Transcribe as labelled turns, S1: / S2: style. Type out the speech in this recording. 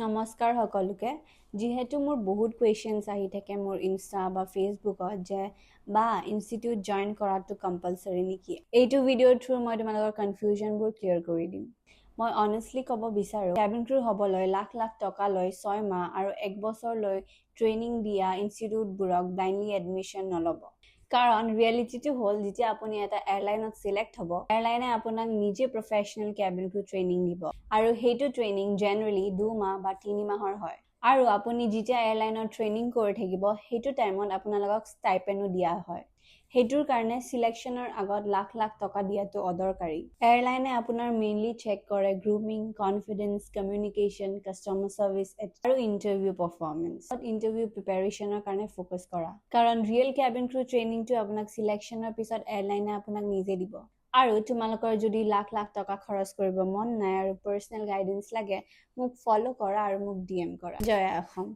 S1: নমস্কাৰ সকলোকে যিহেতু মোৰ বহুত কুৱেশ্যনছ আহি থাকে মোৰ ইনষ্টা বা ফেচবুকত যে বা ইনষ্টিটিউট জইন কৰাটো কম্পালচৰি নেকি এইটো ভিডিঅ'ৰ থ্ৰু মই তোমালোকৰ কনফিউজনবোৰ ক্লিয়াৰ কৰি দিম মই অনেষ্টলি ক'ব বিচাৰোঁ কেবিন ক্ৰু হ'বলৈ লাখ লাখ টকা লৈ 6 মাহ আৰু 1 বছৰ লৈ ট্ৰেইনিং দিয়া ইনষ্টিটিউটবোৰক ব্লাইণ্ডলি এডমিশ্যন নল'ব কাৰণ ৰিয়েলিটিটো হ'ল যেতিয়া আপুনি এটা এয়াৰলাইনত চিলেক্ট হ'ব এয়াৰলাইনে আপোনাক নিজে প্ৰফেশ্যনেল কেবিন ক্ৰু ট্ৰেইনিং দিব আৰু সেইটো ট্ৰেইনিং জেনেৰেলি 2 মাহ বা 3 মাহৰ হয় আৰু আপুনি যেতিয়া এয়াৰলাইনৰ ট্ৰেইনিং কৰি থাকিব সেইটো টাইমত আপোনালোকক ষ্টাইপেণ্ডো দিয়া হয় সেইটোৰ কাৰণে সিলেকশ্যনৰ আগত লাখ লাখ টকা দিয়াটো অদৰকাৰী এয়াৰলাইনে আপোনাৰ মেইনলি চেক কৰে grooming confidence communication customer service আৰু ইন্টাৰভিউ পাৰফৰ্মেন্স ইন্টাৰভিউ প্ৰিপাৰেচনৰ কাৰণে ফোকাস কৰা কাৰণ ৰিয়েল কেবিন ক্ৰু ট্ৰেইনিংটো আপোনাক সিলেকশ্যনৰ পিছত এয়াৰলাইনে আপোনাক নিজে দিব আৰু তোমালোকৰ যদি লাখ লাখ টকা খৰচ কৰিব মন নাই আৰু পাৰ্সোনাল গাইডেন্স লাগে মোক ফলো কৰা আৰু মোক ডিএম কৰা জয় অসম